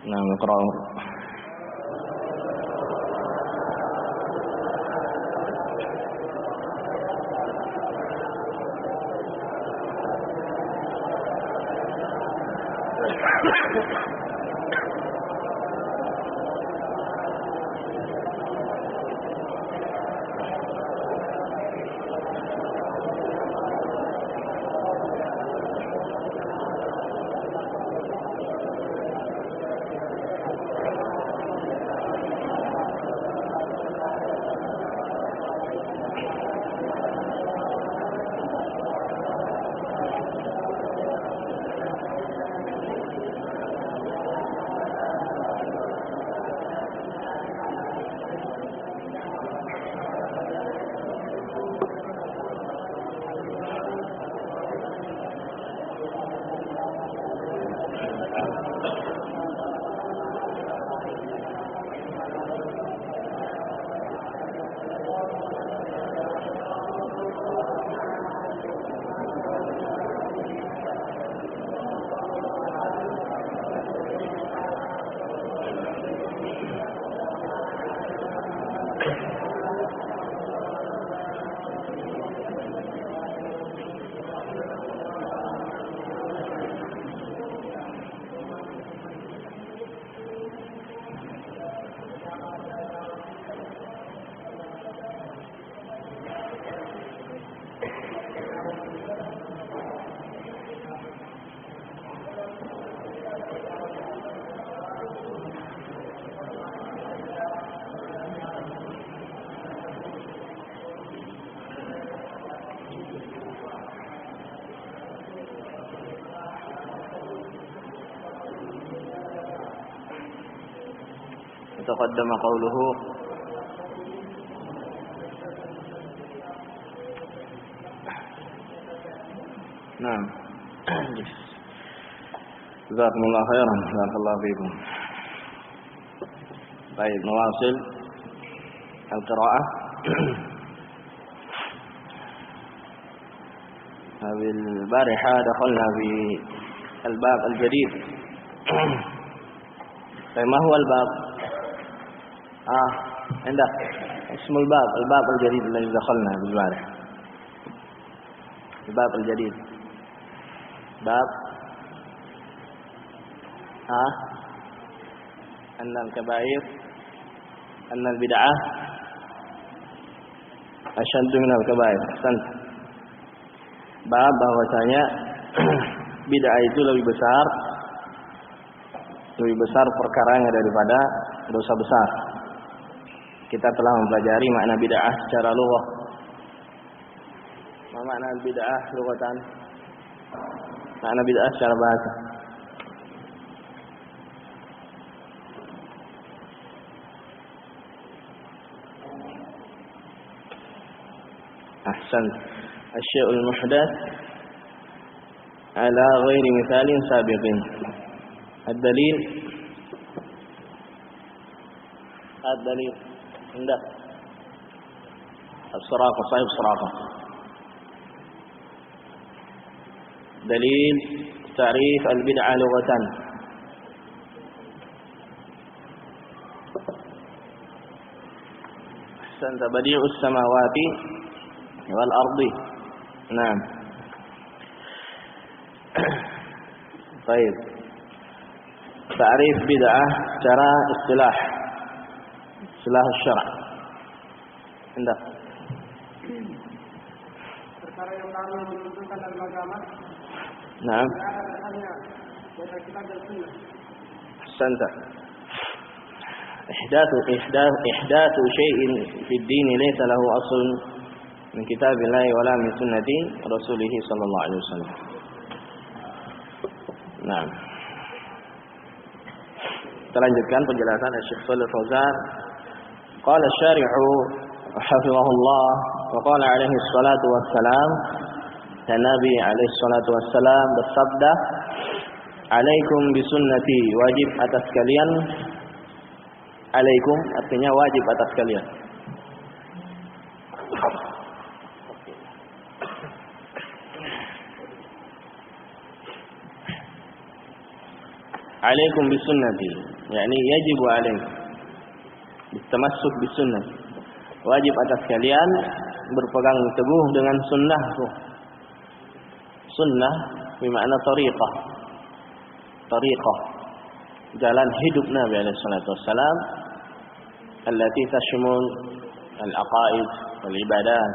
Nah, iqra. تقدم قوله نعم. جزاكم الله خيرا. بارك الله فيكم. طيب نواصل القراءة. هذه البارحة دخلنا في الباب الجديد. طيب ما هو الباب؟ عندك اسم الباب الجديد الذي دخلنا بالبارحة. الباب الجديد باب أن الكبائر أن البدعة أشد من الكبائر. Bab bahwasanya bid'ah itu lebih besar perkaranya daripada dosa besar. Kita telah mempelajari makna bid'ah secara lughah. Apa makna bid'ah lughatan? Makna bid'ah secara bahasa. Ahsan. الشيء المحدث على غير مثال سابق. الدليل عندك الصراخة صاحب الصراخة. دليل تعريف البدعة لغة. أحسنت. بديع السماوات والأرض. نعم. طيب تعريف بدعة secara istilah syar'i. Hendak perkara yang baru ditentukan dalam agama. Naam. Dari kitab dan sunnah. Ahsanta. إحداث شيء في الدين ليس له أصل من كتاب الله ولا من سنة رسوله صلى الله عليه وسلم. Nah, kita lanjutkan penjelasan Syekh Shalih Fauzan. Qala syari'u hafizahullah wa qala alaihi salatu wassalam. Dan Nabi alaihi salatu wassalam bersabda, "Alaikum bisunnati, wajib atas kalian." Alaikum artinya wajib atas kalian. alaikum bisunnati, yakni yajibu alaikum tamassuk bisunnah. Wajib atas kalian berpegang teguh dengan sunnahku. Sunnah bermakna tariqah. Tariqah, jalan hidup Nabi alaihi salatu wassalam, allati tashmul al-aqaid wal ibadat,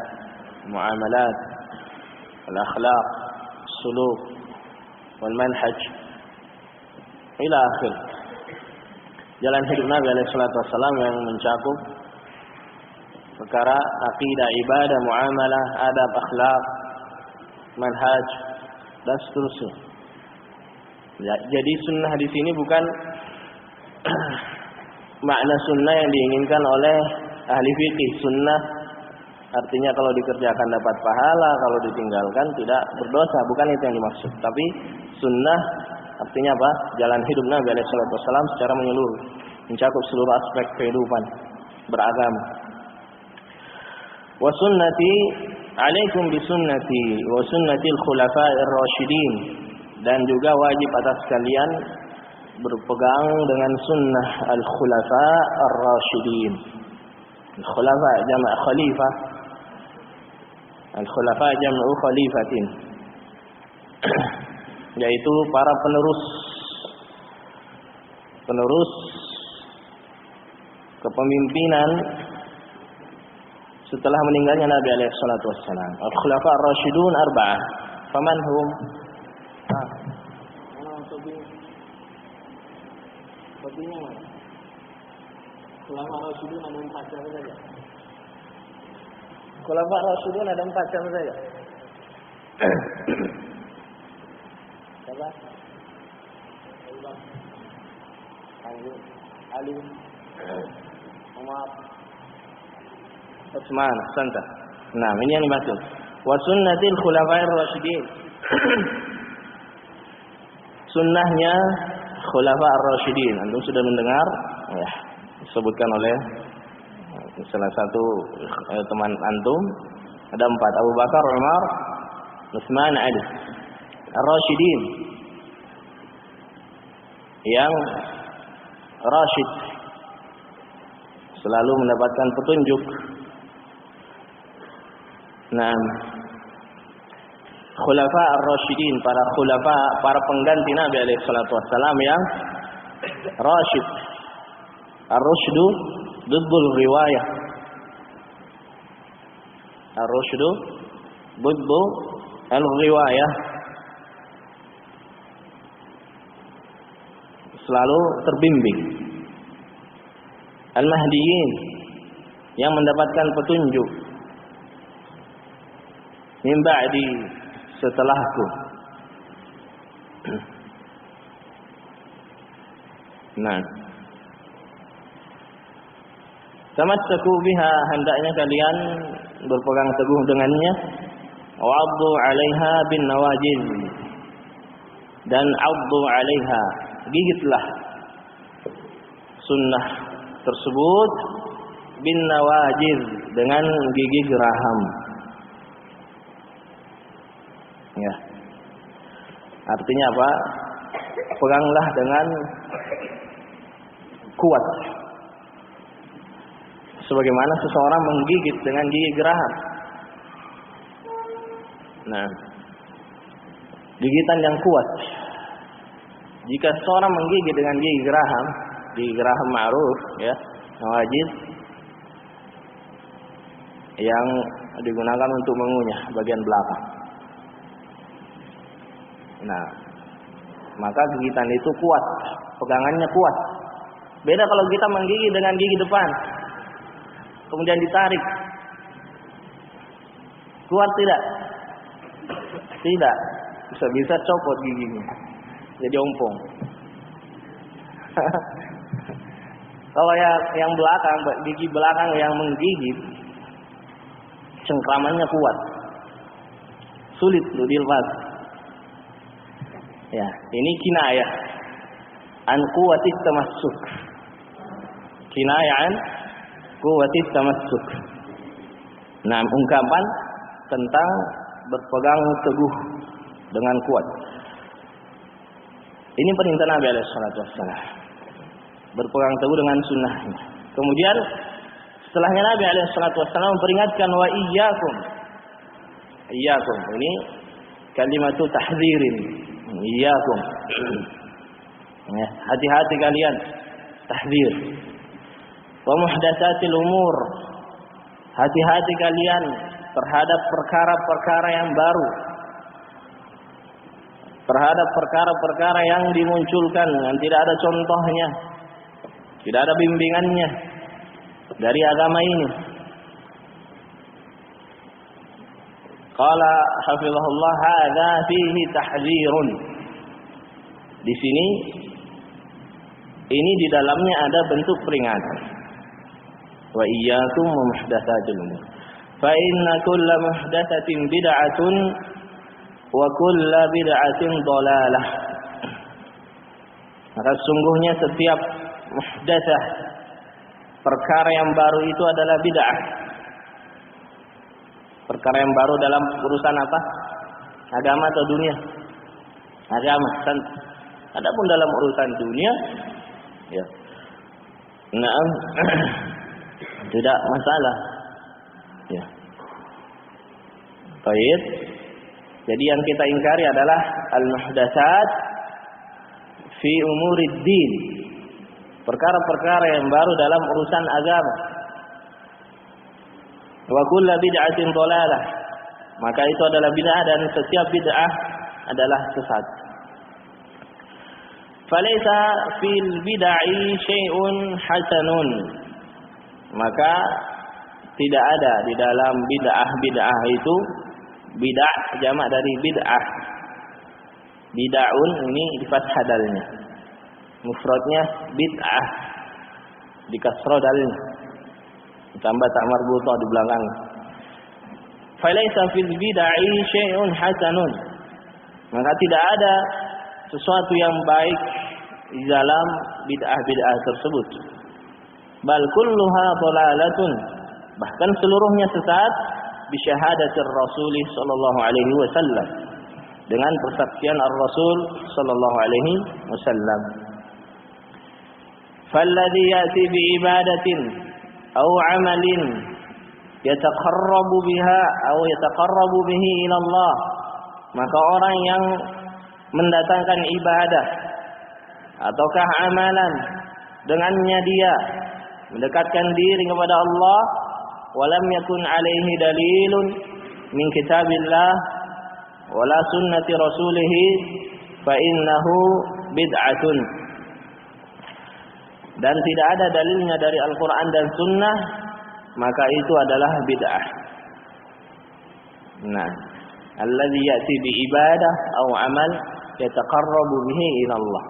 muamalat, al-akhlaq, suluk, wal manhaj ila akhir. Jalan hidup Nabi alaihi salatu wassalam yang mencakup perkara akidah, ibadah, muamalah, adab, akhlak, manhaj dan seterusnya. Ya, jadi sunnah di sini bukan makna sunnah yang diinginkan oleh ahli fikih. Sunnah artinya kalau dikerjakan dapat pahala, kalau ditinggalkan tidak berdosa, bukan itu yang dimaksud. Tapi sunnah artinya apa? Jalan hidup Nabi alaihi salatu wasallam secara menyeluruh, mencakup seluruh aspek kehidupan beragama. Wa sunnati, alaikum bisunnati wa sunnatil khulafa'ir rasyidin, dan juga wajib atas kalian berpegang dengan sunnah al-khulafa ar-rasyidin. Al-khulafa jama' khalifah, al-khulafa jam'u khalifatin, yaitu para penerus kepemimpinan setelah meninggalnya Nabi alaihi salatu wassalam. Al-khulafa ar-rasyidun arba'ah. Faman hum? Topinya mana? Khulafa ar-rasyidun ada 4 siapa saja? Khulafa ar-rasyidun ada 4 siapa saja? Siapa? Ali, Umar, Utsman, Santa. Nah, ini yang dimaksud. Wa sunnatil khulafa'ir rasyidin. Sunnahnya khulafa ar-rasyidin. Antum sudah mendengar ya, disebutkan oleh salah satu teman antum, ada 4, Abu Bakar, Umar, Utsman, Ali. Ar-rasyidin yang rasyid, selalu mendapatkan petunjuk. Nah, khulafa ar-rasyidin, para khulafa, para pengganti Nabi alaihi salatu wassalam yang rasyid. Ar-rusydu diddul riwayah. Ar-rusydu diddu al-riwayah. Selalu terbimbing. Al-mahdiyin, yang mendapatkan petunjuk. Min ba'di, setelahku. Nah, tamassaku biha, hendaknya kalian berpegang teguh dengannya. Wa'addu 'alaiha bin nawajiz, dan 'addu 'alaiha, gigitlah sunnah tersebut bin nawajiz, dengan gigi geraham. Ya. Artinya apa? Peganglah dengan kuat, sebagaimana seseorang menggigit dengan gigi geraham. Nah, gigitan yang kuat. Jika seseorang menggigit dengan gigi geraham ma'ruf, ya, nawajiz, yang digunakan untuk mengunyah bagian belakang. Nah, maka gigitan itu kuat, pegangannya kuat. Beda kalau kita menggigit dengan gigi depan, kemudian ditarik, kuat tidak? Tidak, bisa copot giginya, jadi ompong. Kalau yang belakang, gigi belakang yang menggigit, cengkramannya kuat, sulit untuk dilepas. Ya, ini kinayah an quwwatit tamassuk. Kinayah an quwwatit tamassuk. Nah, ungkapan tentang berpegang teguh dengan kuat. Ini perintah Nabi alaihi salatu wassalam. Berpegang teguh dengan sunnahnya. Kemudian setelahnya Nabi alaihi salatu wassalam memperingatkan wa iyyakum. Iyyakum ini kalimatu tahdzirin. Iyyakum. Ya, hati-hati kalian. Tahdzir. Wa muhdatsatil umur. Hati-hati kalian terhadap perkara-perkara yang baru. Terhadap perkara-perkara yang dimunculkan yang tidak ada contohnya, tidak ada bimbingannya dari agama ini. Qala hafizahullah hadza fihi tahdzirun. Di sini ini di dalamnya ada bentuk peringatan. Wa iyyakum wa muhdatsatil umur. Fa inna kulla muhdatsatin bid'atun wa kullu bid'atin dhalalah. Maka sungguhnya setiap muhdatsah, perkara yang baru itu adalah bid'ah. Perkara yang baru dalam urusan apa? Agama atau dunia? Agama. Adapun dalam urusan dunia, ya, naam, tidak masalah. Ya. Baik. Jadi yang kita ingkari adalah al-muhdatsat fi umurid din. Perkara-perkara yang baru dalam urusan agama. Wa kullu bid'atin dhalalah. Maka itu adalah bid'ah dan setiap bid'ah adalah sesat. Falaysa fil bid'i syai'un hasanun. Maka tidak ada di dalam bid'ah itu, bid'ah jamak dari bid'ah. Bid'aun ini di fathah dalnya. Mufradnya bid'ah. Di kasrah dalnya. Ditambah tak marbutah di belakang. Falaysa fil bid'i syai'un hasanun. Maka tidak ada sesuatu yang baik di dalam bid'ah-bid'ah tersebut. Bal kulluha dhalalatun. Bahkan seluruhnya sesat bisyahadatir Rasul sallallahu alaihi wasallam. Dengan persaksian Ar-Rasul sallallahu alaihi wasallam. Falladhi ya'ti bi'ibadatin aw 'amalin yataqarrabu biha aw yataqarrabu bihi ila Allah. Maka orang yang mendatangkan ibadah ataukah amalan dengannya dia mendekatkan diri kepada Allah, walam yakun alaihi dalilun min kitabillah wala sunnati rasulih fa innahu bid'atun. Dan tidak ada dalilnya dari Al-Quran dan Sunnah, maka itu adalah bid'ah. Nah, alladhi ya'ti bi ibadah atau amal yataqarrabu bihi ila Allah.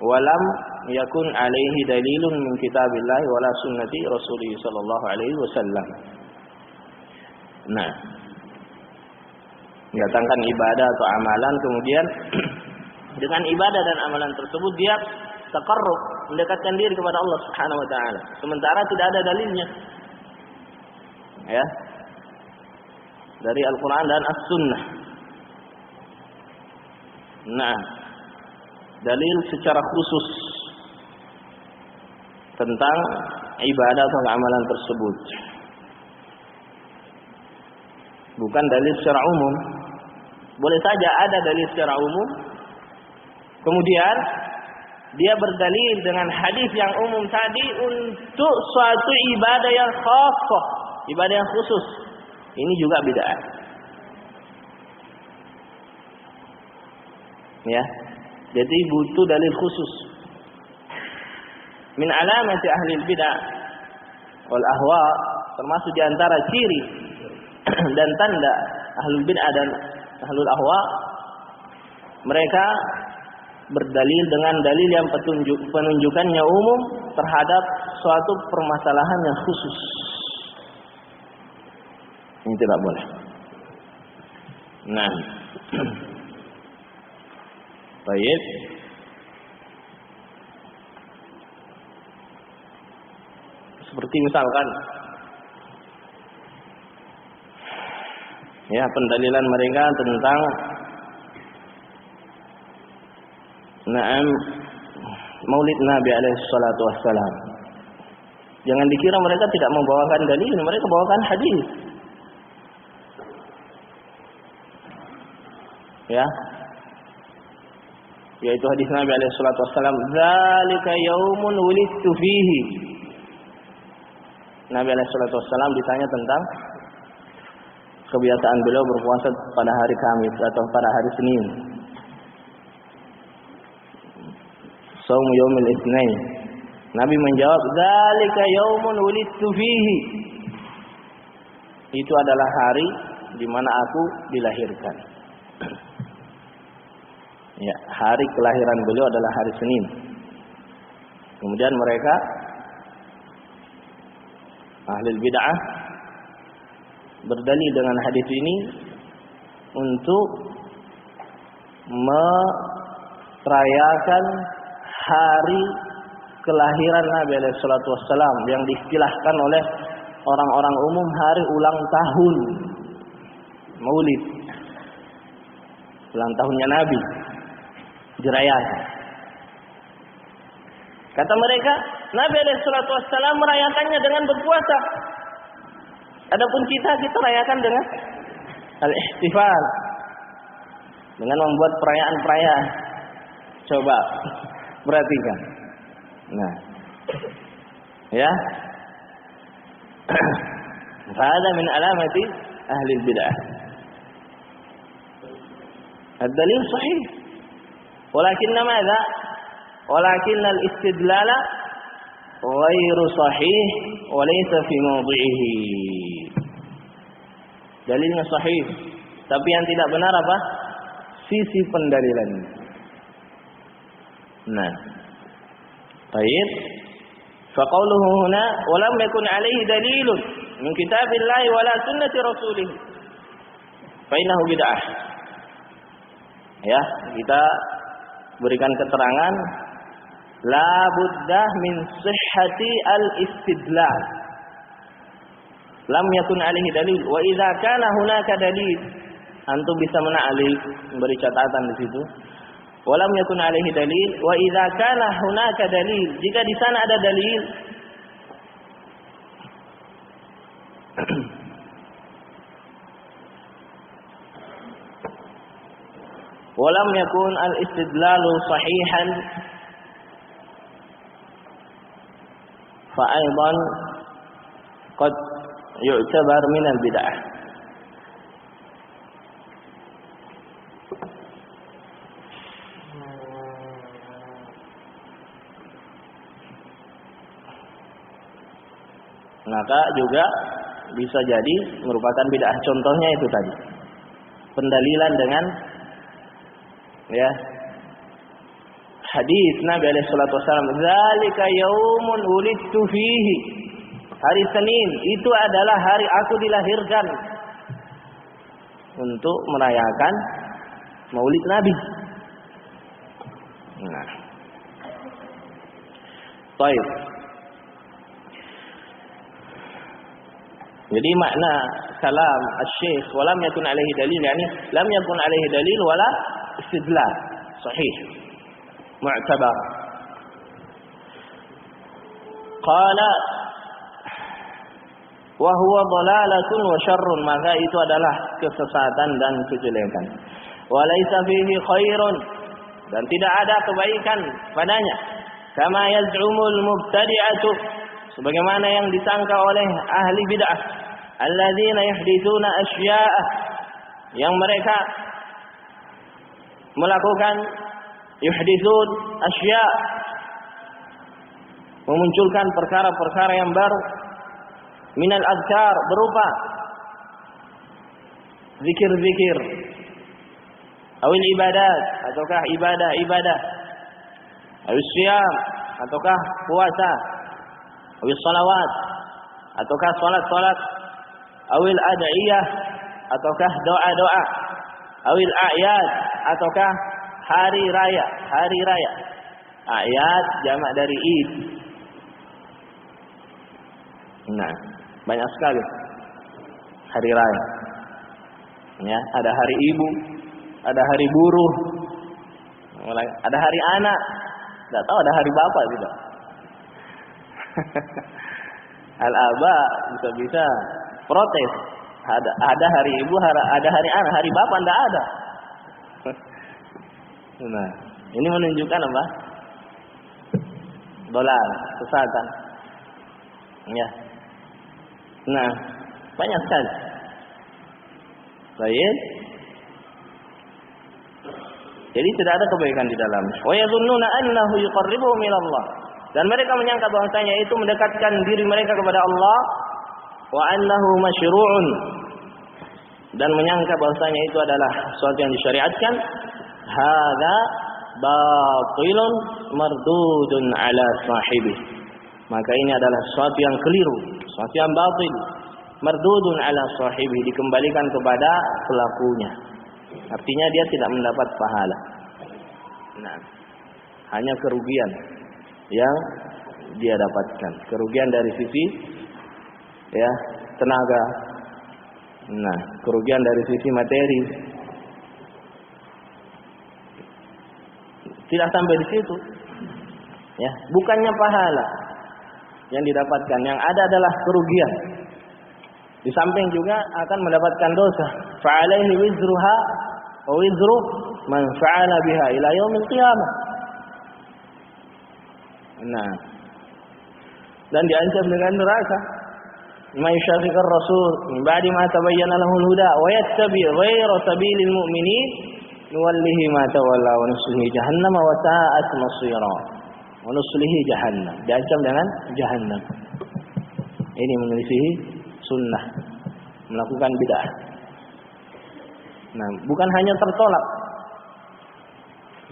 Walam yakun alaihi dalilun min kitabillah wala sunnati rasulih sallallahu alaihi wasallam. Nah, datangkan ibadah atau amalan, kemudian dengan ibadah dan amalan tersebut dia taqarrub, mendekatkan diri kepada Allah Subhanahu wa taala, sementara tidak ada dalilnya. Ya. Dari Al-Qur'an dan As-Sunnah. Nah, dalil secara khusus tentang ibadah atau amalan tersebut. Bukan dalil secara umum. Boleh saja ada dalil secara umum, kemudian dia berdalil dengan hadis yang umum tadi untuk suatu ibadah yang khassah, ibadah yang khusus. Ini juga bid'ah. Ya. Jadi butuh dalil khusus. Min alamati ahli bid'ah wal ahwa, termasuk di antara ciri dan tanda ahlul bid'ah dan ahlul ahwa, mereka berdalil dengan dalil yang penunjukannya umum terhadap suatu permasalahan yang khusus. Ini tidak boleh. Nah, baik. Seperti misalkan, ya, pendalilan mereka tentang Naam, Maulid Nabi alaihi salatu wassalam. Jangan dikira mereka tidak membawakan dalil, mereka bawakan hadis. Ya. Yaitu hadis Nabi alaihi salatu wassalam, "Dzalika yaumun wulidtu fihi." Nabi alaihi salatu wassalam ditanya tentang kebiasaan beliau berpuasa pada hari Kamis atau pada hari Senin. Shaum yaumil Itsnain. Nabi menjawab, "Dzalika yaumun wulidtu fihi." Itu adalah hari di mana aku dilahirkan. Ya, hari kelahiran beliau adalah hari Senin. Kemudian mereka ahli bid'ah berdalil dengan hadis ini untuk merayakan hari kelahiran Nabi alaihi salatu wassalam yang diistilahkan oleh orang-orang umum hari ulang tahun Maulid. Ulang tahunnya Nabi dirayakan. Kata mereka, Nabi alaihi salatu wassalam merayakannya dengan berpuasa. Adapun kita rayakan dengan al-ihtifal, dengan membuat perayaan-perayaan. Coba perhatikan. Nah, ya, hada min alamati ahli bid'ah. Ad-dalil sahih, walakin madza? Walakin al-istidlal ghairu sahih wa laysa fi mawdhi'ihi. Dalilnya sahih, tapi yang tidak benar apa? Sisi pendalilan. Nah, baik. Faqauluhu huna wa lam yakun alaihi dalilun min kitabillahi wala sunnati rasulih. Fa innahu bid'ah. Ya, kita berikan keterangan la buddah min sihhati al-istidlal. Lam yakun alaihi dalil wa idza kana hunaka dalil. Antum bisa mena'alif, memberi catatan di situ. Walam yakun alaihi dalil wa idza kana hunaka dalil, jika di sana ada dalil walam yakun al-istidlalu sahihan fa aidan qad yu'tabar min al-bid'ah. Maka juga bisa jadi merupakan bid'ah. Contohnya itu tadi, pendalilan dengan ya hadis Nabi alaihi salatu wasallam, "Dzalika yaumun wulidtu fihi." Hari Senin itu adalah hari aku dilahirkan, untuk merayakan Maulid Nabi. Nah, baik. Jadi makna kalam asy-syekh walam yakun alaihi dalil, yakni lam yakun alaihi dalil wala istidlal sahih mu'tabar. Qala wa huwa dhalalatun wa syarrun, maka itu adalah kesesatan dan kejelekan. Wa laisa fihi khairun, dan tidak ada kebaikan padanya. Kama yaz'umul mubtadi'atu, sebagaimana yang disangka oleh ahli bid'ah, alladzina yahditsuna asya'a, yang mereka melakukan yuhditsun asya', memunculkan perkara-perkara yang baru, minal azkar, berupa zikir-zikir, awil ibadat, ataukah ibadah-ibadah, awil siyam, ataukah puasa, awil salawat, ataukah salat-salat, awil ad'iyah, ataukah doa-doa, awil a'yad, ataukah hari raya. A'yad jamak dari id. Nah, banyak sekali hari raya. Ya, ada hari ibu, ada hari buruh, Ada hari anak, tidak tahu ada hari bapak tidak. Al-aba bisa-bisa protes. Ada hari ibu, ada hari anak, hari bapak tidak ada. Nah, ini menunjukkan apa? Dolal, kesesatan. Ya. Nah, banyak sekali. Baik. Jadi tidak ada kebaikan di dalamnya. Wa yadhunnuna annahu yuqarribuhum ila Allah. Dan mereka menyangka bahwasanya itu mendekatkan diri mereka kepada Allah, wa annahu masyru'un. Dan menyangka bahwasanya itu adalah sesuatu yang disyariatkan. Hadza batilun mardudun ala sahibih. Maka ini adalah sesuatu yang keliru, sesuatu yang batil. Mardudun ala sahibih, dikembalikan kepada pelakunya. Artinya dia tidak mendapat pahala. Nah, hanya kerugian yang dia dapatkan. Kerugian dari sisi ya, tenaga. Nah, kerugian dari sisi materi. Tidak sampai di situ. Ya, bukannya pahala yang didapatkan, yang ada adalah kerugian. Di samping juga akan mendapatkan dosa. Fa'alaihi wizruha wa wizru man fa'ala biha ila yaumil qiyamah. Nah, dan diancam dengan neraka. Man yushaqiqir rasul min ba'di ma tabayyana lahul huda wa yattabi' ghayra sabilil mu'minin nuwallihi ma tawalla wa nuslihi jahannam wa sa'at masira. Wa nuslihi jahannam. Diancam dengan jahannam. Ini menyelisihi sunnah, melakukan bid'ah. Nah, bukan hanya tertolak,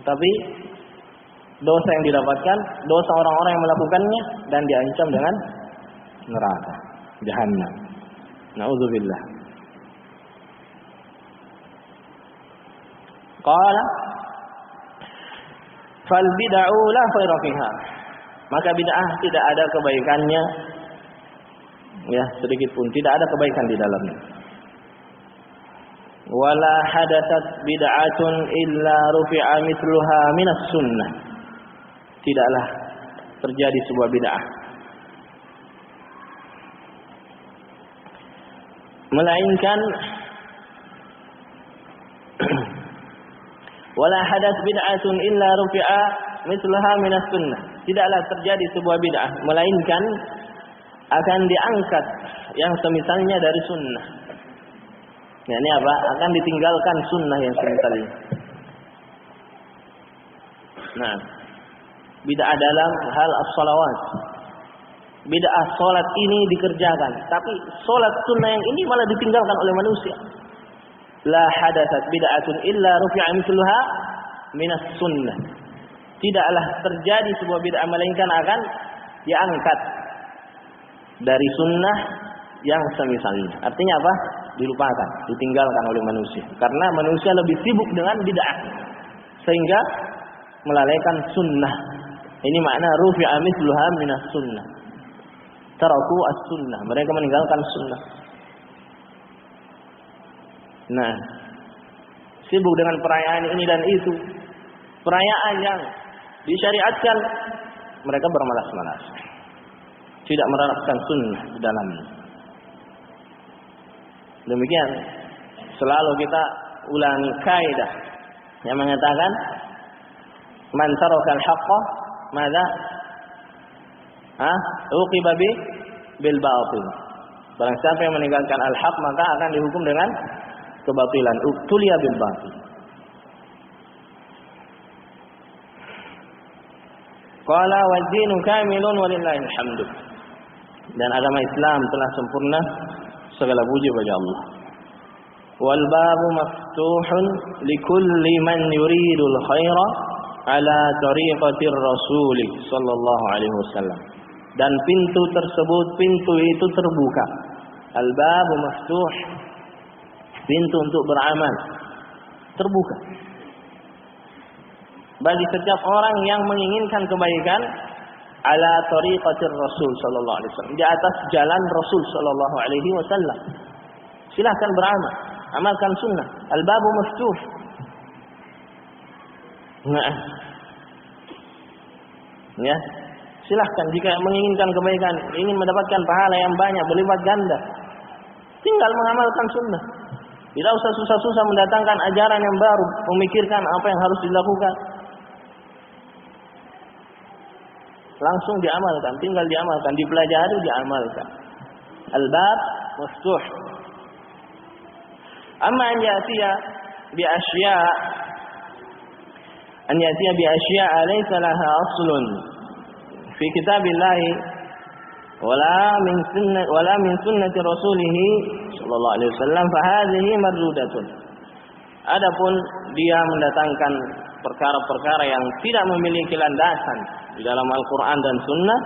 tapi dosa yang didapatkan, dosa orang-orang yang melakukannya, dan diancam dengan neraka, jahannam. Na'udzubillah. Qala fal bid'u la khaira fiha. Maka bid'ah tidak ada kebaikannya, ya, sedikit pun tidak ada kebaikan di dalamnya. Wala hadatsat bid'atun illa rufi'a mithluha minas sunnah. Tidaklah terjadi sebuah bid'ah melainkan wala hadatsat bid'atun illa rufi'a mithluha minas sunnah. Tidaklah terjadi sebuah bid'ah melainkan akan diangkat yang semisalnya dari sunnah. Ya, ini apa? Akan ditinggalkan sunnah yang semisalnya. Nah, bid'ah dalam hal as-salawat. Bid'ah salat ini dikerjakan, tapi salat sunnah yang ini malah ditinggalkan oleh manusia. La hadatsat bid'atun illa rufi'a mithluha minas sunnah. Tidaklah terjadi sebuah bid'ah melainkan akan diangkat dari sunnah yang semisalnya. Artinya apa? Dilupakan, ditinggalkan oleh manusia. Karena manusia lebih sibuk dengan bid'ah, sehingga melalaikan sunnah. Ini makna rufi'a mithluha minas sunnah. Taraku as-sunnah. Mereka meninggalkan sunnah. Nah, sibuk dengan perayaan ini dan itu. Perayaan yang disyariatkan, mereka bermalas-malas. Tidak menerapkan sunnah di dalamnya. Demikian selalu kita ulangi kaidah yang mengatakan man tarakal haqqa madza uqiba bil batil. Barang siapa yang meninggalkan al-haq maka akan dihukum dengan kebatilan. Uqtuliya bil batil. Qala wa dinu kamilun walillahil hamdu. Dan agama Islam telah sempurna, segala puji bagi Allah. Wal babu maftuhun likulli man yuridul khaira ala tariqatir rasul sallallahu alaihi wasallam. Dan pintu tersebut, pintu itu terbuka. Al babu maftuh, pintu untuk beramal terbuka bagi setiap orang yang menginginkan kebaikan ala tariqatir Rasul sallallahu alaihi wasallam, di atas jalan Rasul sallallahu alaihi wasallam. Silakan beramal, amalkan sunnah. Al-babu maftuh. Nah, ya, silahkan jika menginginkan kebaikan, ingin mendapatkan pahala yang banyak berlipat ganda, tinggal mengamalkan sunnah. Tidak usah susah-susah mendatangkan ajaran yang baru, memikirkan apa yang harus dilakukan. Langsung diamalkan, tinggal diamalkan, dipelajari, diamalkan. Al-bab maftuh. Amma an ya'tiya bi asya' laysa laha aslun fi kitabillah wala min sunnati rasulih sallallahu alaihi wasallam fa hadhihi mardudatun. Adapun dia mendatangkan perkara-perkara yang tidak memiliki landasan di dalam Al-Qur'an dan Sunnah,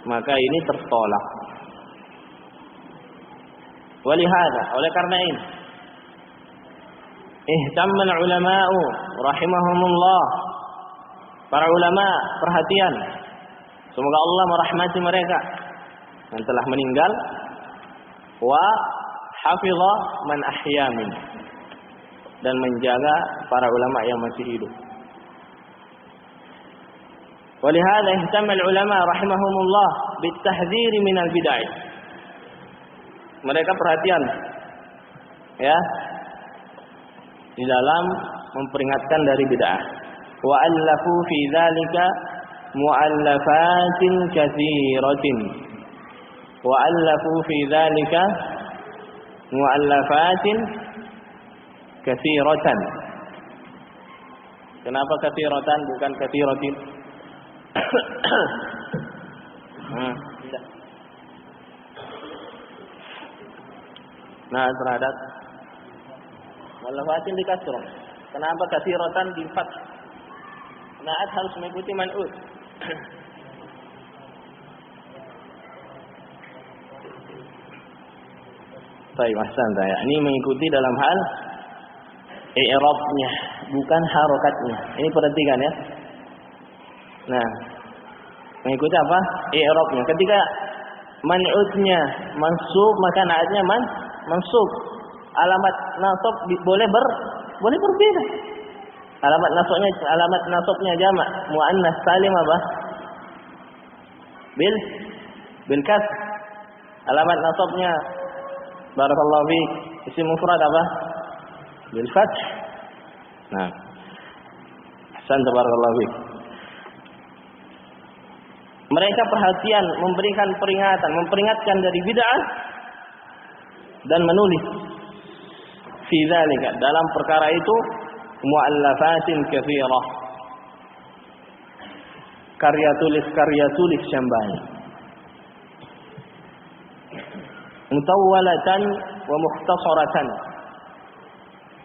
maka ini tertolak. Walihada, oleh karena ini, ihtammal ulama'u rahimahumullah, para ulama perhatian, semoga Allah merahmati mereka yang telah meninggal, wa hafidha man ahya min, dan menjaga para ulama yang masih hidup. Walihada ihtammal ulama rahimahumullah bitahdhir minal bid'ah. Mereka perhatian, ya, di dalam memperingatkan dari bid'ah. Wa allafu fi dzalika mu'allafatin katsiratin. Wa allafu fi dzalika mu'allafatin katsiratan. Kenapa katsiratan bukan katsiratin? Nah, terhadap mu'allafatin di kasrah. Kenapa katsiratan di fath? Naat harus mengikuti man'ut. Baik, ahsan saya. Ini mengikuti dalam hal i'rabnya, bukan harokatnya. Ini perhatikan ya. Nah, mengikuti apa? I'rabnya. Ketika man'utnya mansub, maka naatnya mansub. Alamat nasab boleh berbeda. Alamat nasabnya jamak, muannas salim apa? Bil kasr. Alamat nasabnya barakallahu fi isim mufrad apa? Bil fath. Nah, ahsan barakallahu fi. Mereka perhatian, memberikan peringatan, memperingatkan dari bid'ah dan menulis fi dzalika, dalam perkara itu, mu'allafatin katsirah, karya tulis yang banyak, mutawwalatan wa mukhtasaratan,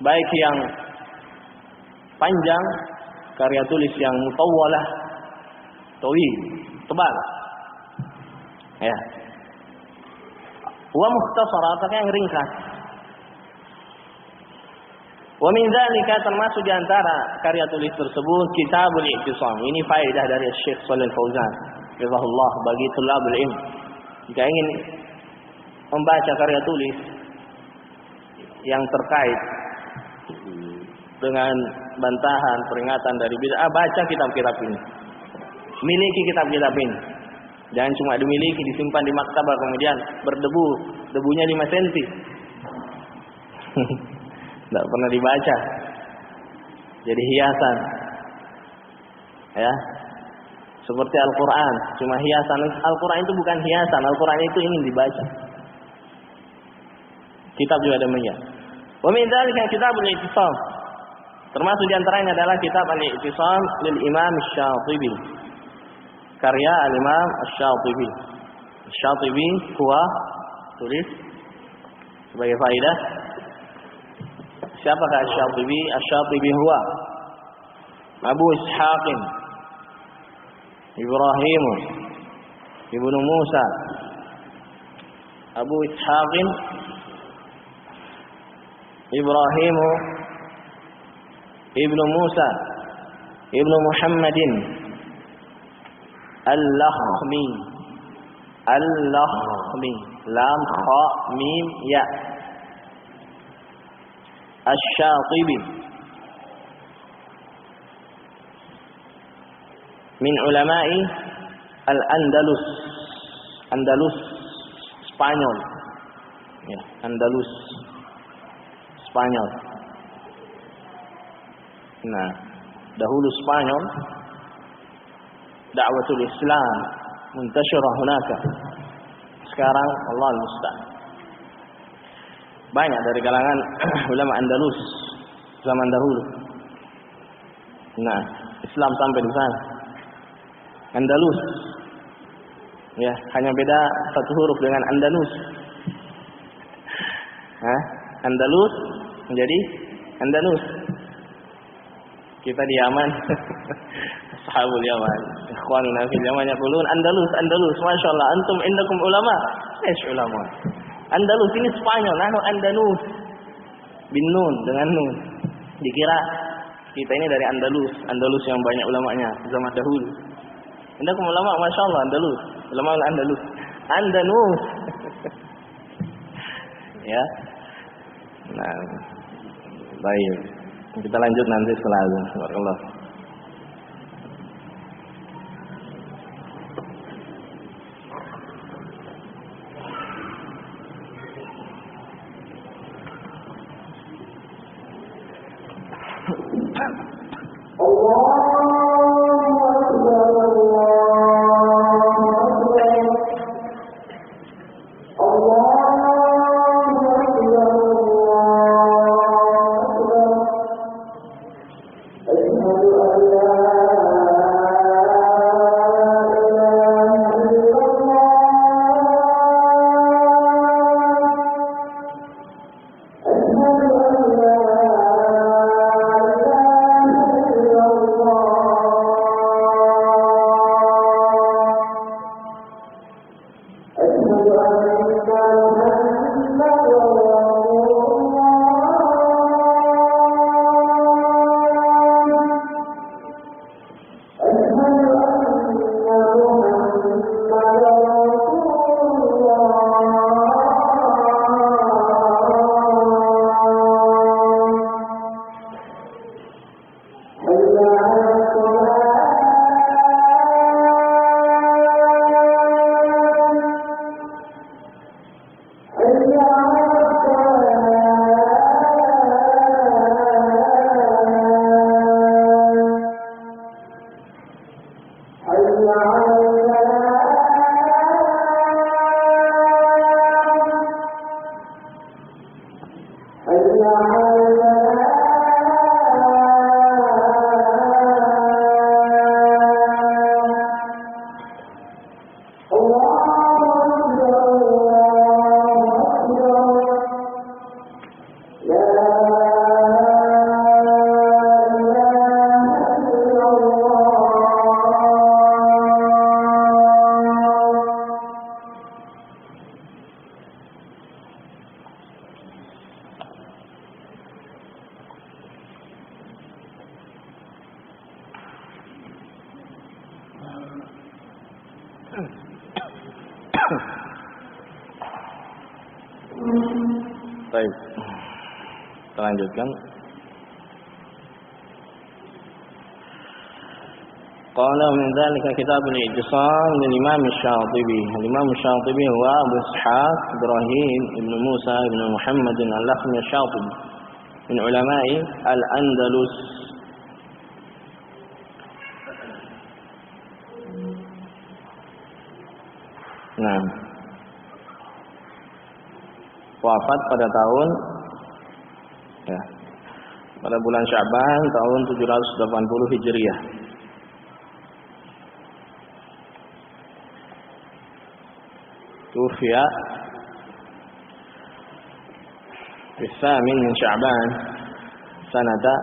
baik yang panjang, karya tulis yang mutawwalah, tawil, tebal, ya, wa mukhtasarah, atau yang ringkas. Wa min dzalika, termasuk di antara karya tulis tersebut, Kitabul I'tisam. Ini faedah dari Syekh Shalih Fauzan hafizahullah bagi tulabul ilm. Jika ingin membaca karya tulis yang terkait dengan bantahan, peringatan dari bid'ah, baca kitab-kitab ini. Miliki kitab-kitab ini. Jangan cuma dimiliki, disimpan di maktabah, kemudian berdebu, debunya 5 cm. Tidak pernah dibaca, jadi hiasan, ya, seperti Al-Quran, cuma hiasan. Al-Quran itu bukan hiasan, Al-Quran itu ingin dibaca. Kitab juga demikian. Wa min dzalika Kitabul I'tisam, termasuk diantaranya adalah Kitab Al-I'tisam lil Imam Asy-Syatibi, karya Al-Imam Asy-Syatibi. Asy-Syatibi huwa, tulis sebagai faedah, siapakah Asy-Syatibi? Asy-Syatibi huwa Abu Ishaq Ibrahim Ibnu Musa, Abu Ishaq Ibrahim Ibnu Musa Ibnu Muhammadin Al-Lakhmi, lam kha mim ya, Asy-Syatibi. min ulama'i al-Andalus. Andalus Spanyol. Ya, Andalus Spanyol. Nah, dahulu Spanyol da'watul Islam muntashirah hunaka. Sekarang Allah al-musta'an. Banyak dari kalangan ulama Andalus zaman dahulu. Nah, Islam sampai di sana. Andalus. Ya, hanya beda satu huruf dengan Andalus. Andalus menjadi Andalus. Kita di Yaman. Ashabul Yaman. Ikhwanuna fil Yaman yaqulun Andalus, Andalus. Masyaallah, antum indakum ulama. Ulama. Andalus ini Spanyol, nahnu Andalus. Bin nun dengan nun. Dikira kita ini dari Andalus, Andalus yang banyak ulamanya zaman dahulu. Indakum ulama, masyaallah Andalus. Ulama Andalus. Andalus. Ya. Nah, baik. Kita lanjut nanti setelah azan. Barakallah. Baik. Kita lanjutkan. Qala min dzalika kitabul i'tisam lil Imam Asy-Syatibi. Imam Asy-Syatibi huwa Abu Ishaq Ibrahim ibn Musa ibn Muhammad al-Lakhmi Asy-Syatibi min ulama'i al-Andalus. Nah, wafat pada tahun pada bulan Sya'ban tahun 780 Hijriah. Tufiya Bisamin min Sya'ban sanata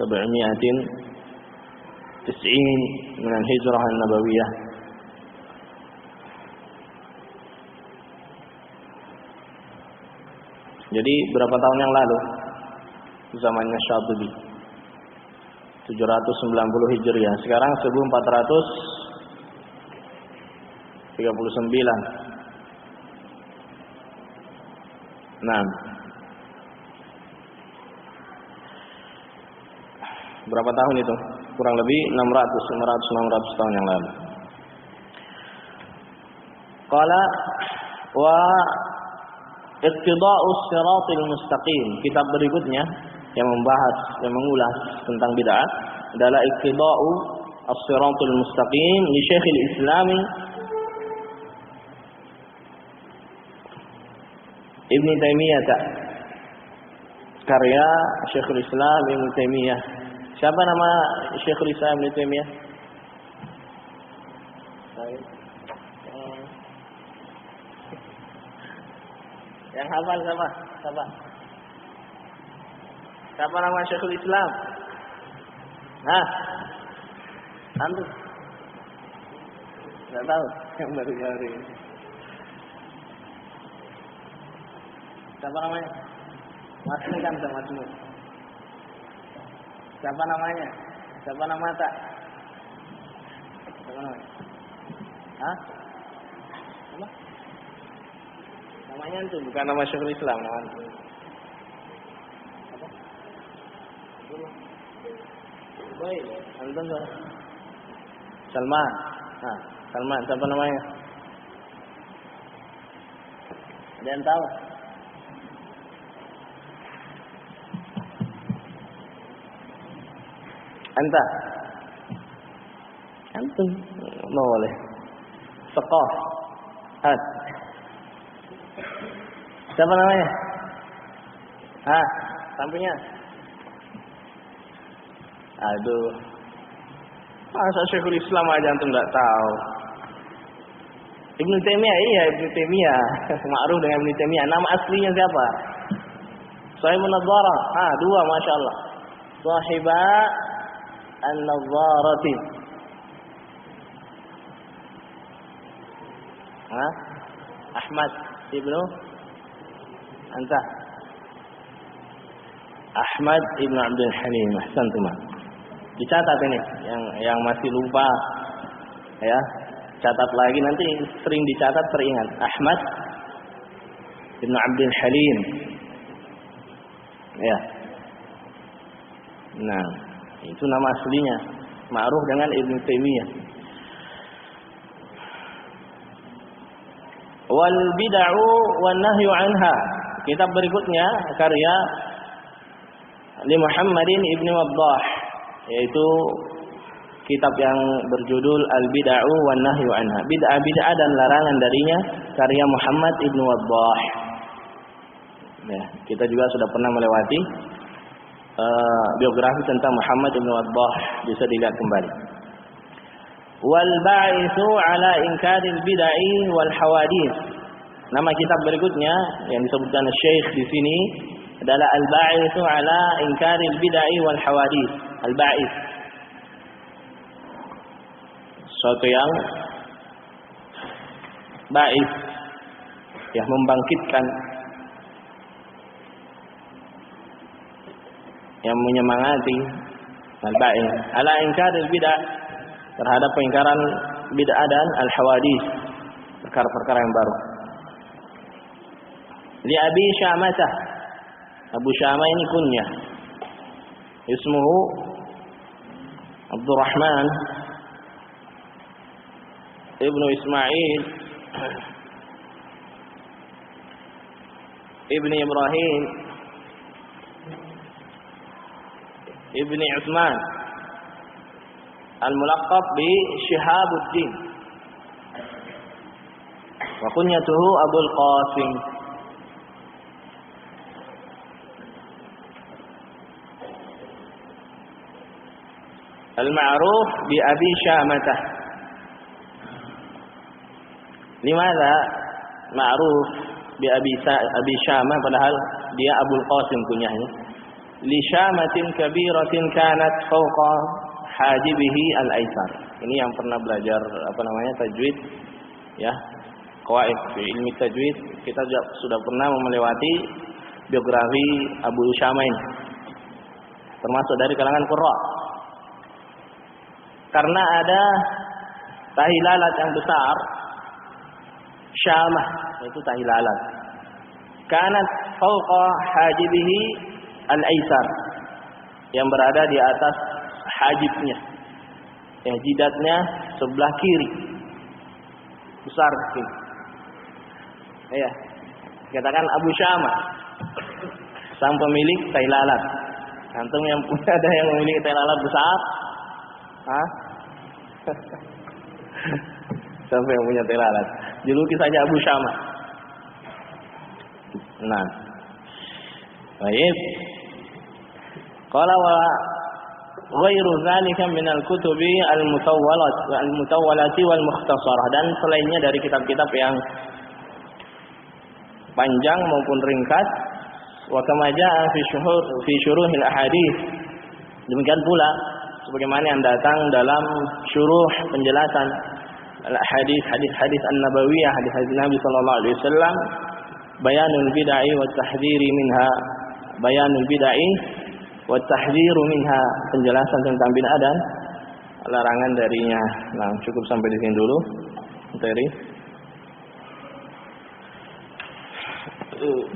790 min al-Hijrah an-Nabawiyah. Jadi berapa tahun yang lalu zamannya Syatibi 790 Hijriah. Sekarang 1439. Nah, berapa tahun itu? kurang lebih 600 tahun yang lalu. Qala wa iqtida'us siratal mustaqim. Kitab berikutnya yang membahas, yang mengulas tentang bid'ah adalah iqtida'u as-siratal mustaqim li Syekhul Islam Ibnu Taimiyah, karya Syekhul Islam Ibnu Taimiyah. Siapa nama Syekhul Islam Ibnu Taimiyah? Yang hafal siapa? Siapa nama Syekhul Islam? Antum? Enggak tahu yang baru hari ini. Siapa namanya? Masmu kan sama Masmu. Siapa namanya? Siapa nama tak? Siapa namanya? Apa? Namanya itu bukan nama Syekhul Islam, namanya. Apa? Baik, antum tuh. Salman. Salman, siapa namanya? Ada yang tahu? Anta? Antum? No boleh. Sekoh. Siapa namanya? Sampingnya? Aduh. Masa Syekhul Islam aja antum enggak tahu. Ibnu Taimiyah, iya Ibnu Taimiyah. Ma'ruf dengan Ibnu Taimiyah. Nama aslinya siapa? Sahibun Nadharah. Dua, Masya Allah. Sahiba An-Nadharati. Ahmad Ibnu Anta. Ahmad Ibnu Abdul Halim. Ahsantum. Dicatat ini yang masih lupa ya. Catat lagi, nanti sering dicatat teringat. Ahmad Ibnu Abdul Halim. Ya. Nah, itu nama aslinya. Ma'ruf dengan Ibnu Taimiyah. Wal bid'u wan nahyu anha. Kitab berikutnya karya li Muhammadin Ibnu Waddah, yaitu kitab yang berjudul Al-Bid'u wan Nahyu anha. Bid'ah dan larangan darinya, karya Muhammad Ibnu Waddah. Ya, kita juga sudah pernah melewati biografi tentang Muhammad Ibnu Waddah, bisa dilihat kembali. Wal ba'itsu ala inkaril bid'ah wal hawadits. Nama kitab berikutnya yang disebutkan Syekh di sini adalah Al-Ba'itsu ala inkaril bid'ah wal hawadits. Al-Ba'its, suatu yang ba'its, yang membangkitkan, yang menyemangati. Al-Ba'its ala inkaril bid'ah, terhadap pengingkaran bid'ah dan al-hawadits, perkara-perkara yang baru. Li Abi Syamah. Abu Syamah ini kunyah. Ismuhu Abdurrahman Ibnu Ismail Ibni Ibrahim Ibni Utsman al-mulaqab bi Syihabuddin, wa kunyatuhu Abul Qasim. Al-ma'ruf bi Abi Syamah. Limadha ma'ruf bi Abi Syamah, padahal dia Abul Qasim kunyahnya? Li syamatin kabiratin kanat fawqa hajibihi al-aisar. Ini yang pernah belajar tajwid ya, qawaid fi ilmi tajwid, kita sudah pernah melewati biografi Abu Syamah ini, termasuk dari kalangan qurra. Karena ada tahi lalat yang besar, Syamah, itu tahi lalat. Kanat fawqa hajibihi al-aisar, yang berada di atas hajibnya. Ya, jidatnya sebelah kiri. Besar sekali. Ya. Katakan Abu Syama, sang pemilik tai lalat. Antum yang punya ada yang memiliki tai lalat besar? Hah? Siapa yang punya tai lalat? Juluki saja Abu Syama. Nah. Baik. Qala wa ghairu dzalika min al-kutubi al-mutawwalati wal mukhtasarah, dan selainnya dari kitab-kitab yang panjang maupun ringkas. Wa kama jaa fi syuruhil ahadits, demikian pula sebagaimana yang datang dalam syuruh penjelasan al-hadis, hadis an-nabawiyah, hadis Nabi sallallahu alaihi wasallam, bayanul bid'ah wa tahdhiri minha, bayanul bid'ah wa tahdhiru minha, penjelasan tentang bid'ah dan larangan darinya. Nah, cukup sampai di sini dulu materi.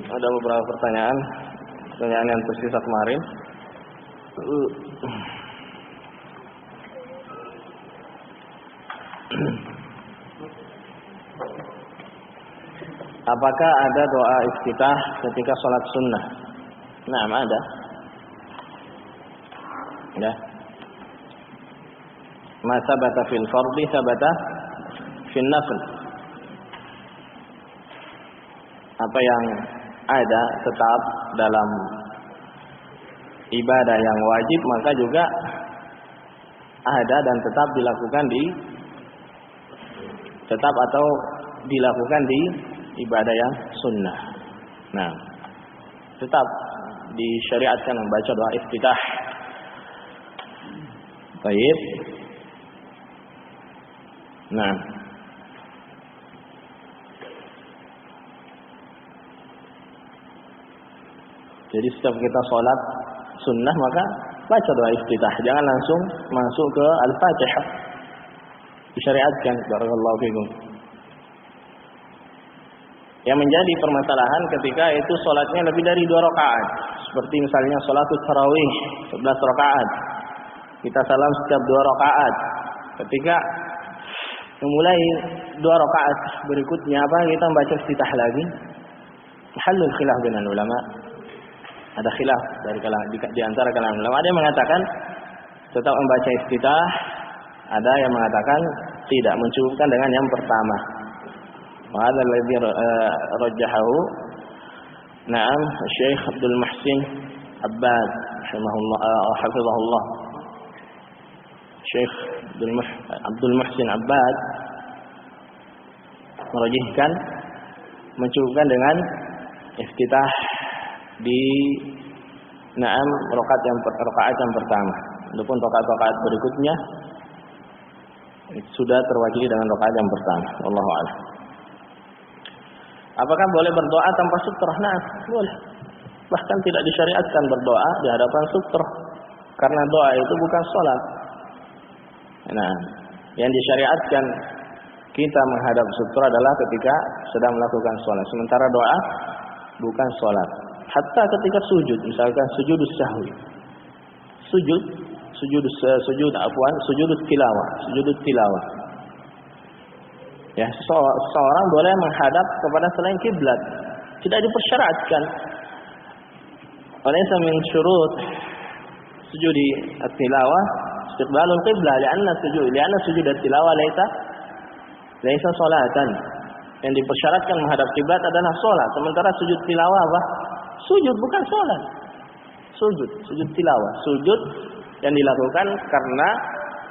Ada beberapa pertanyaan yang tersisa kemarin. Apakah ada doa iftitah ketika sholat sunnah? Nah, ada. Ya. Ma sabata fil fardhi sabata fil nafl. Apa yang ada tetap dalam ibadah yang wajib, maka juga ada dan tetap dilakukan di ibadah yang sunnah. Nah, tetap disyariatkan membaca doa iftitah. Baik. Nah, jadi setiap kita sholat sunnah maka baca doa iftitah. Jangan langsung masuk ke Al-Fatihah. Disyariatkan. Barakallahu fikum. Yang menjadi permasalahan ketika itu sholatnya lebih dari 2 rakaat. Seperti misalnya sholatul tarawih 11 rakaat. Kita salam setiap 2 rakaat. Ketika memulai 2 rakaat berikutnya, apa kita membaca iftitah lagi? Halul khilaf dengan ulama. Ada khilaf di antara kalangan ulama. Ada yang mengatakan tetap membaca iftitah, ada yang mengatakan tidak, mencukupkan dengan yang pertama. Wa hadza alladhi rajjahahu na'am Syekh Abdul Muhsin Abbad hafizahullah. Syekh Abdul Muhsin Abbad merajihkan mencukupkan dengan iftitah di rakaat yang pertama. Adapun rakaat berikutnya sudah terwakili dengan rakaat yang pertama. Wallahu a'lam. Apakah boleh berdoa tanpa sutrah? Nah, boleh. Bahkan tidak disyariatkan berdoa di hadapan sutrah, karena doa itu bukan salat. Nah, yang disyariatkan kita menghadap sutrah adalah ketika sedang melakukan salat. Sementara doa bukan salat. Hatta ketika sujud, misalkan sujudus sahwi. Sujud tilawah. Ya, seseorang boleh menghadap kepada selain kiblat. Tidak dipersyaratkan. Walaysa min syurut sujudi at-tilawah istiqbalul qiblah, li'anna sujud at-tilawah laisa salatan. Yang dipersyaratkan menghadap kiblat adalah salat. Sementara sujud tilawah apa? Sujud bukan salat. Sujud tilawah. Sujud yang dilakukan karena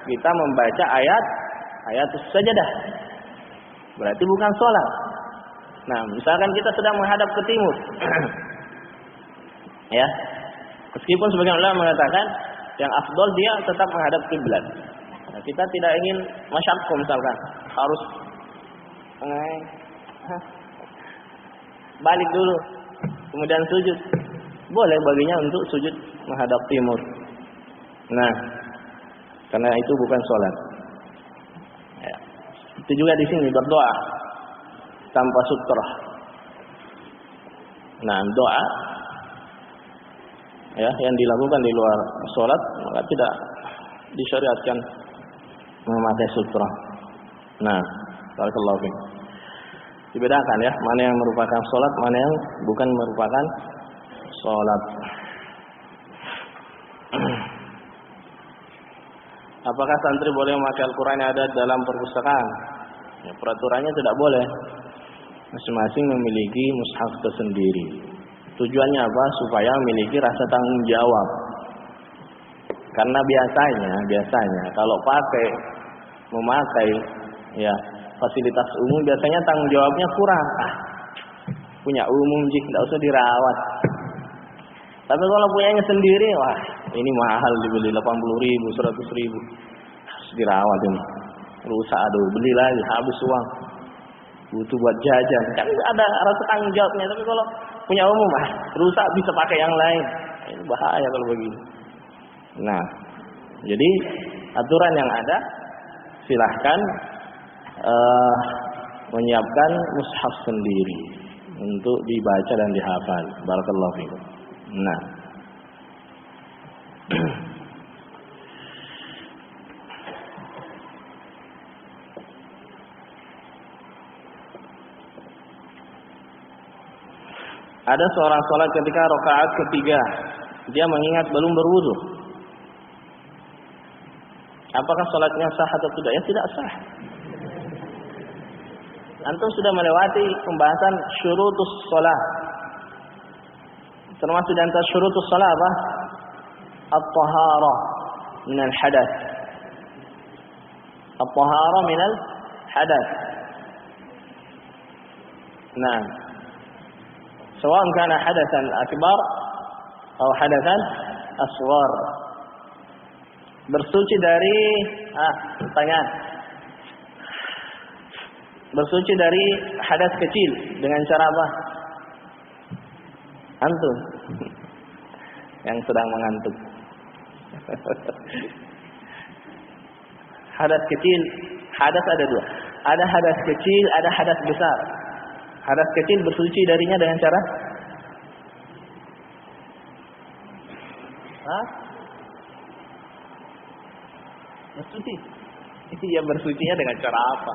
kita membaca ayat sajadah. Berarti bukan salat. Nah, misalkan kita sedang menghadap ke timur. Ya. Meskipun sebagian ulama mengatakan yang afdol dia tetap menghadap kiblat. Nah, kita tidak ingin masyaqqa misalkan harus balik dulu kemudian sujud. Boleh baginya untuk sujud menghadap timur. Nah, karena itu bukan salat. Ya. Itu juga di sini berdoa tanpa sutrah. Nah, doa ya yang dilakukan di luar salat maka disyariatkan memakai sutra. Nah, barakallahu fiik. Dibedakan ya, mana yang merupakan sholat, mana yang bukan merupakan sholat. Apakah santri boleh memakai Al-Quran yang ada dalam perpustakaan? Ya, peraturannya tidak boleh. Masing-masing memiliki mushaf tersendiri. Tujuannya apa? Supaya memiliki rasa tanggung jawab. Karena biasanya kalau memakai ya fasilitas umum biasanya tanggung jawabnya kurang. Punya umum tidak usah dirawat. Tapi kalau punyanya sendiri, wah ini mahal dibeli 80.000, 100.000. Harus dirawat ini. Rusak, aduh beli lagi, habis uang. Butuh buat jajan. Kan ada rasa tanggung jawabnya. Tapi kalau punya umum, rusak bisa pakai yang lain. Ini bahaya kalau begini. Nah, jadi aturan yang ada, silahkan menyiapkan mushaf sendiri untuk dibaca dan dihafal. Barakallahu fiikum. Nah, ada seorang sholat ketika rakaat ketiga, dia mengingat belum berwudu. Apakah sholatnya sah atau tidak? Ya tidak sah. Antum sudah melewati pembahasan syurutus sholat. Termasuk di antara syurutus sholat apa? At-taharah minal hadath. At-taharah minal hadath. Nah, سواء كان حدثا أكبر أو حدثا أصغر. Bersuci dari pertanyaan. Bersuci dari hadas kecil dengan cara apa? Antum yang sedang mengantuk. Hadas kecil, hadas ada dua. Ada hadas kecil, ada hadas besar. Hadas kecil bersuci darinya dengan cara bersuci. Iya, bersucinya dengan cara apa?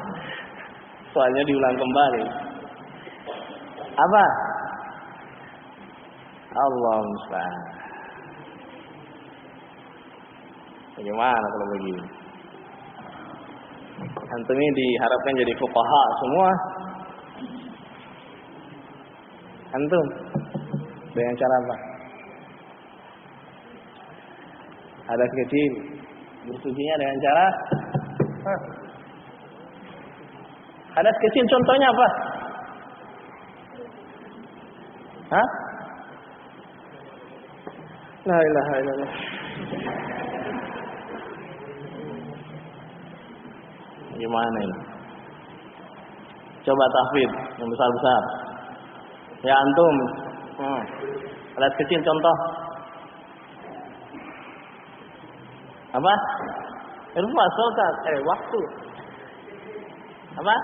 Soalnya diulang kembali. Apa? Allah musta'an. Bagaimana kalau begini? Antum ini diharapkan jadi fuqaha semua. Antum dengan cara apa? Hadas kecil bersucinya dengan cara hadas kecil contohnya apa? La ilaha illallah. Gimana ini? Coba tahfidz yang besar-besar. Ya antum. Hadas kecil contoh. Apa? Irfa sokat. Waktu. Apa?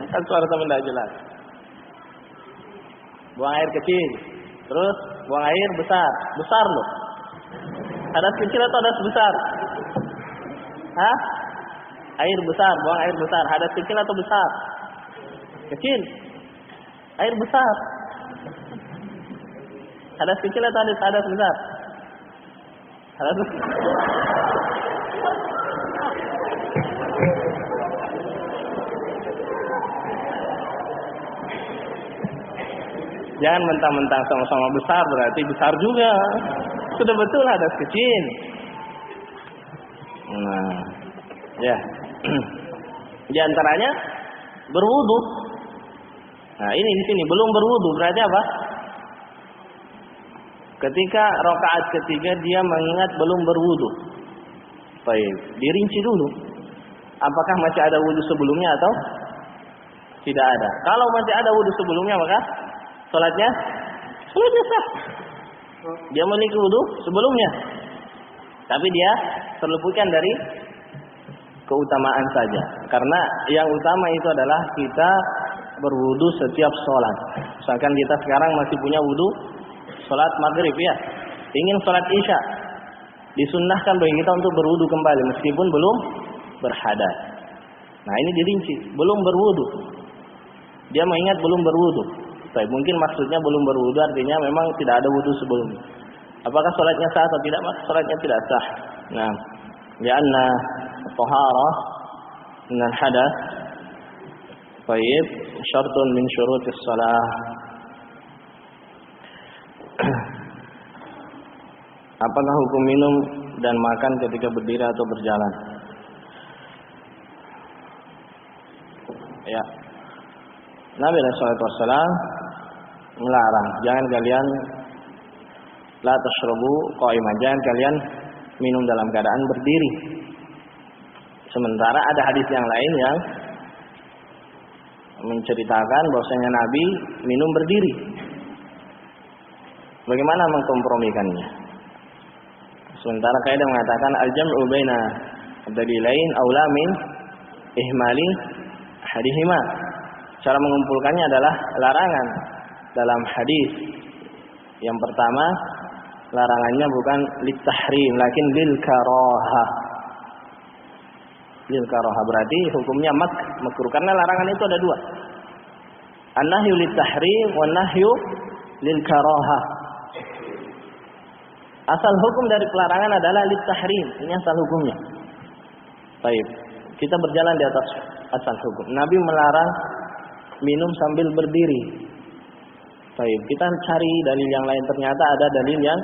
Kan suara sama tidak jelas. Buang air kecil. Terus buang air besar. Besar loh. Hadas kecil atau hadas besar? Air besar, buang air besar. Hadas kecil atau besar? Kecil. Air besar. Hadas kecil atau hadas besar? Hadas besar. Jangan mentang-mentang sama-sama besar berarti besar juga. Sudah betul hadas kecil. Nah, ya. Di antaranya berwudu. Nah, ini di sini belum berwudu berarti apa? Ketika rakaat ketiga dia mengingat belum berwudu. Baik, dirinci dulu. Apakah masih ada wudu sebelumnya atau tidak ada? Kalau masih ada wudu sebelumnya maka salatnya sah. Dia memiliki wudu sebelumnya. Tapi dia terluputkan dari keutamaan saja. Karena yang utama itu adalah kita berwudu setiap sholat. Misalkan kita sekarang masih punya wudu sholat maghrib ya. ingin sholat isya, disunnahkan bagi kita untuk berwudu kembali meskipun belum berhadas. Nah ini dirinci, belum berwudu. Dia mengingat belum berwudu. Tapi mungkin maksudnya belum berwudu artinya memang tidak ada wudu sebelumnya. Apakah sholatnya sah atau tidak? Maka sholatnya tidak sah. Nah, lianna taharah min al-hadath baik syartun min syurutis shalah. Apakah hukum minum dan makan ketika berdiri atau berjalan? Ya. Nabi SAW melarang, jangan kalian la tashrabu qa'iman, jangan kalian minum dalam keadaan berdiri. Sementara ada hadis yang lain yang menceritakan bahwasanya Nabi minum berdiri. Bagaimana mengkompromikannya? Sementara kaidah mengatakan al-jam'u baina ad-dalilain aula min ihmali hadihima. Cara mengumpulkannya adalah larangan dalam hadis. Yang pertama, larangannya bukan litahrim, lakin lil karahah. Lil karahah berarti hukumnya makruh karena larangan itu ada dua. An-nahyu litahrim wan nahyu lil karahah. Asal hukum dari pelarangan adalah litahrim, ini asal hukumnya. Baik, kita berjalan di atas asal hukum. Nabi melarang minum sambil berdiri. Baik, kita cari dalil yang lain, ternyata ada dalil yang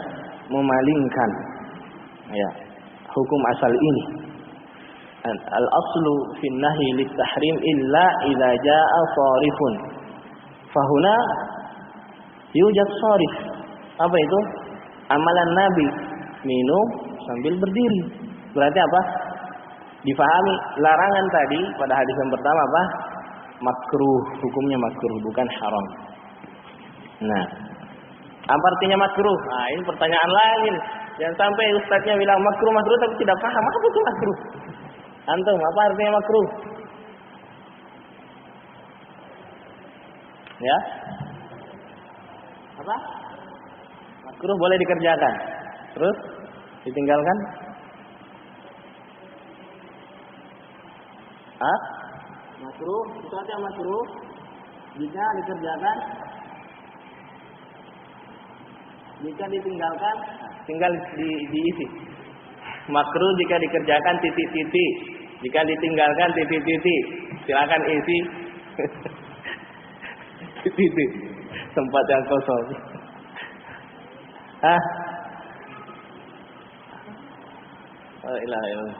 memalingkan ya hukum asal ini. Al-aslu fi nahyi lit-tahrim illa idza jaa sharifun. Fahuna yujad sharif. Apa itu? Amalan Nabi minum sambil berdiri. Berarti apa? Difahami larangan tadi pada hadis yang pertama apa? Makruh, hukumnya makruh bukan haram. Nah, apa artinya makruh? Nah, ini pertanyaan lain. Jangan sampai ustadznya bilang makruh tapi tidak paham apa itu makruh. Antum, apa artinya makruh? Ya? Apa? Makruh boleh dikerjakan. Terus ditinggalkan? Hah? Makruh, sesuatu yang makruh jika dikerjakan, jika ditinggalkan, tinggal diisi. Makruh jika dikerjakan titik-titik, jika ditinggalkan titik-titik. Silakan isi titik-titik tempat yang kosong. Hah? Oh, ilaha illallah.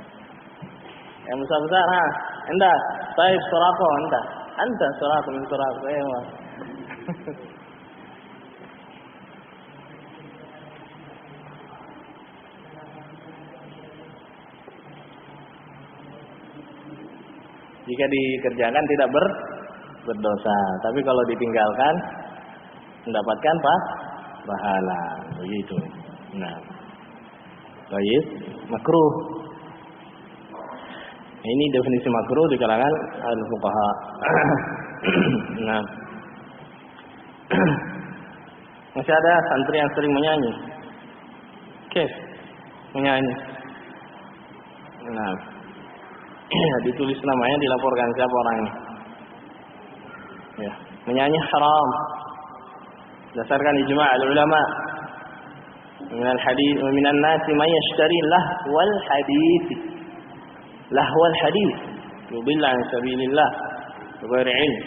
Yang besar-besar, ha? Anda, taib surako, anda surako min surako, ewa. Jika dikerjakan tidak berdosa, tapi kalau ditinggalkan mendapatkan pahala, begitu. Nah, baik, makruh. Ini definisi makruh di kalangan al-fuqaha. Nah, masih ada santri yang sering menyanyi. Kes menyanyi. Nah, ditulis namanya, dilaporkan siapa orangnya. Ya, menyanyi haram. Berdasarkan ijma' al-ulama. Minal hadits wa minan nasi man yashtari lahwal hadits. Lahwal hadits yudilla an sabilillah bighairi ilm.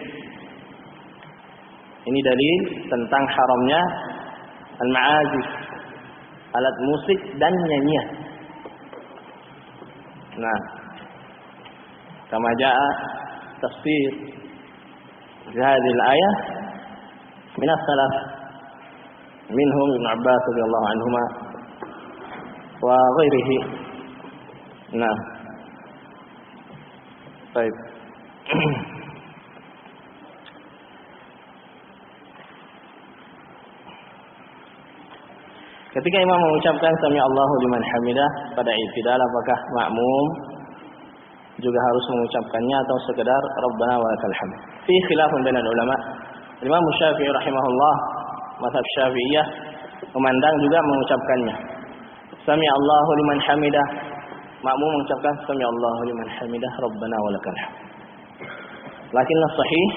Ini dalil tentang haramnya al-ma'azif, alat musik dan nyanyian. Nah, kama jaa tafsir hadhihi al-ayah min as-salaf minhum Ibn Abbas radhiyallahu anhuma wa ghairihi. Nah, baik. Ketika imam mengucapkan sami Allahu liman hamidah pada i'tidal, apakah makmum juga harus mengucapkannya atau sekedar Rabbana wa lakal hamd? Fi khilafun bainal ulama. Imam Syafi'i rahimahullah, mazhab Syafi'iyah Pemandang juga mengucapkannya. Sami Allahu liman hamidah. Makmum mengucapkan Sami Allahu liman hamidah Rabbana walakal hamd. Lakinna sahih,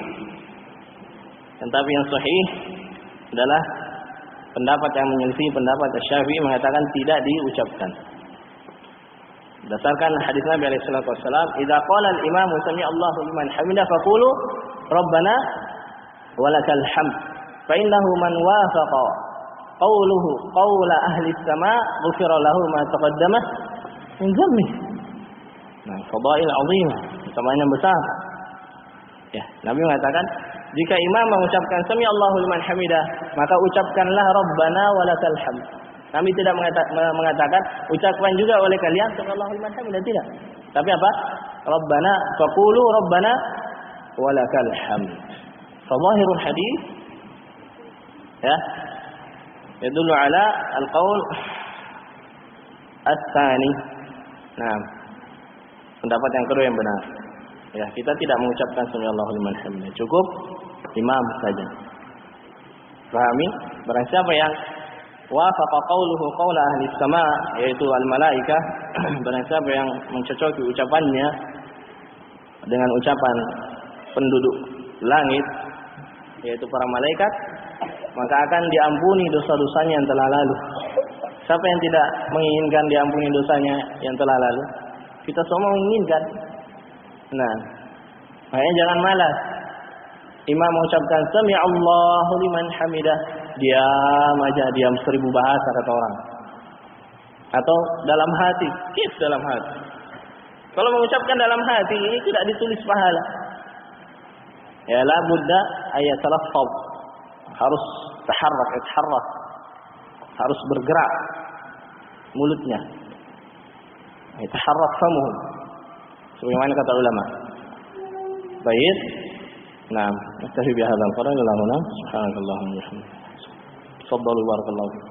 tetapi yang sahih adalah pendapat yang menyelisih pendapat Syafi'i mengatakan tidak diucapkan. Berdasarkan hadis Nabi alaihi salatu wasallam, "Idza qala al-imamu sami Allahu liman hamidah faqulu Rabbana walakal hamd." Fa innahu man wafaqa qawluhu qawla ahli as-sama' ghufira lahu ma taqaddama min dhanbihi. Nah, fadail 'azimah, keutamaan yang besar. Ya, Nabi mengatakan, jika imam mengucapkan sami Allahu liman hamidah, maka ucapkanlah Rabbana walakal hamd. Kami tidak mengatakan ucapkan juga oleh kalian sami Allahu liman hamidah, tidak. Tapi apa? Rabbana faqulu Rabbana walakal hamd. Fadhahirul hadis ya yadullu ala al-qaul ats-tsani. Nah, pendapat yang kedua yang benar. Ya, kita tidak mengucapkan sami Allahu liman hamidah, cukup imam saja. Pahami? Barang siapa yang wafaqa qawluhu qawla ahli sama', yaitu al-malaikah, barang siapa yang mencocoki ucapannya dengan ucapan penduduk langit, yaitu para malaikat, maka akan diampuni dosa-dosanya yang telah lalu. Siapa yang tidak menginginkan diampuni dosanya yang telah lalu? Kita semua menginginkan. Nah, makanya jangan malas. Imam mengucapkan sami Allahu liman hamidah, diam aja, diam 1000 bahasa kata orang. Atau dalam hati, kif dalam hati. Kalau mengucapkan dalam hati ini tidak ditulis pahala. Ya la budda ayat talaffaz. Harus taharrak, harus bergerak mulutnya. Taharrak famuhu. Sebagaimana kata ulama. Baik. Nah, naktafi bihadzal qadar. Subhanakallahumma wa bihamdika. Tafadhalu barakallahu fiik.